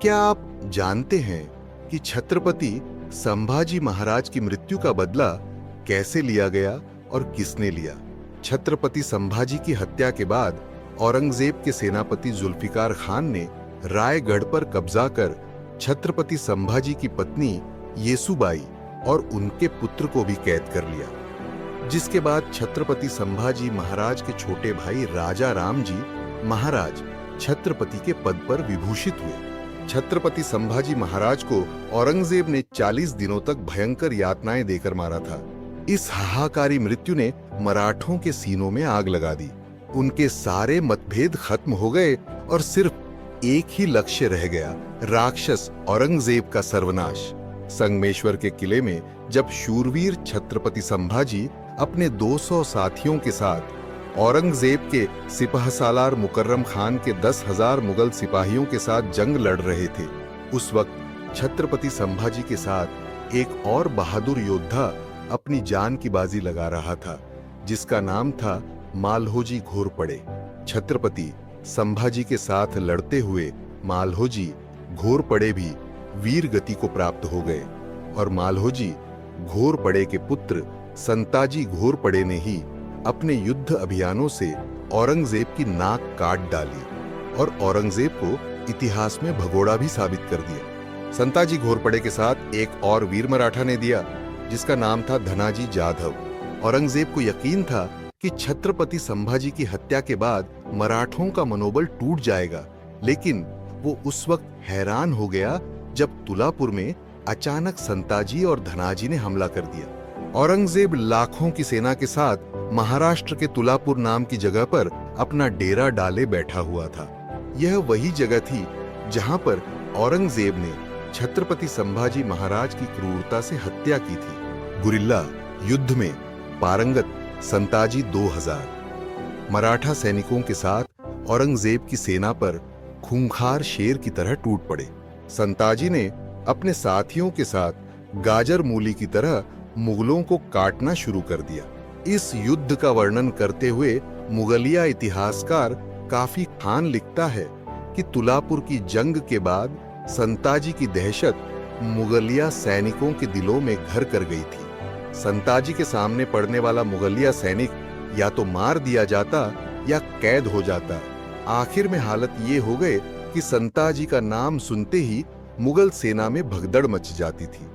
क्या आप जानते हैं कि छत्रपति संभाजी महाराज की मृत्यु का बदला कैसे लिया गया और किसने लिया? छत्रपति संभाजी की हत्या के बाद औरंगजेब के सेनापति जुल्फिकार खान ने रायगढ़ पर कब्जा कर छत्रपति संभाजी की पत्नी येसुबाई और उनके पुत्र को भी कैद कर लिया, जिसके बाद छत्रपति संभाजी महाराज के छोटे भाई राजा राम जी महाराज छत्रपति के पद पर विभूषित हुए। छत्रपति संभाजी महाराज को औरंगजेब ने 40 दिनों तक भयंकर यातनाएं देकर मारा था। इस हाहाकारी मृत्यु ने मराठों के सीनों में आग लगा दी। उनके सारे मतभेद खत्म हो गए और सिर्फ एक ही लक्ष्य रह गया, राक्षस औरंगजेब का सर्वनाश। संगमेश्वर के किले में जब शूरवीर छत्रपति संभाजी अपने 200 साथियों के साथ औरंगजेब के सिपहसालार मुकर्रम खान के 10,000 मुगल सिपाहियों के साथ जंग लड़ रहे थे, उस वक्त छत्रपति संभाजी के साथ एक और बहादुर योद्धा अपनी जान की बाजी लगा रहा था, जिसका नाम था मालहोजी घोरपड़े। छत्रपति संभाजी के साथ लड़ते हुए मालहोजी घोरपड़े भी वीर गति को प्राप्त हो गए और मालहोजी घोरपड़े के पुत्र संताजी घोरपड़े ने ही अपने युद्ध अभियानों से औरंगजेब की नाक काट डाली और औरंगजेब को इतिहास में भगोड़ा भी साबित कर दिया। संताजी घोरपड़े के साथ एक और वीर मराठा ने दिया, जिसका नाम था धनाजी जाधव। औरंगजेब को यकीन था कि छत्रपति संभाजी की हत्या के बाद मराठों का मनोबल टूट जाएगा, लेकिन वो उस वक्त हैरान हो गया जब तुलापुर में अचानक संताजी और धनाजी ने हमला कर दिया। औरंगजेब लाखों की सेना के साथ महाराष्ट्र के तुलापुर नाम की जगह पर अपना डेरा डाले बैठा हुआ था। यह वही जगह थी जहां पर औरंगजेब ने छत्रपति संभाजी महाराज की क्रूरता से हत्या की थी। गुरिल्ला युद्ध में पारंगत संताजी 2000 मराठा सैनिकों के साथ औरंगजेब की सेना पर खूंखार शेर की तरह टूट पड़े। संताजी ने अपने साथियों के साथ गाजर मूली की तरह मुगलों को काटना शुरू कर दिया। इस युद्ध का वर्णन करते हुए मुगलिया इतिहासकार काफी खान लिखता है कि तुलापुर की जंग के बाद संताजी की दहशत मुगलिया सैनिकों के दिलों में घर कर गई थी। संताजी के सामने पड़ने वाला मुगलिया सैनिक या तो मार दिया जाता या कैद हो जाता। आखिर में हालत ये हो गए कि संताजी का नाम सुनते ही मुगल सेना में भगदड़ मच जाती थी।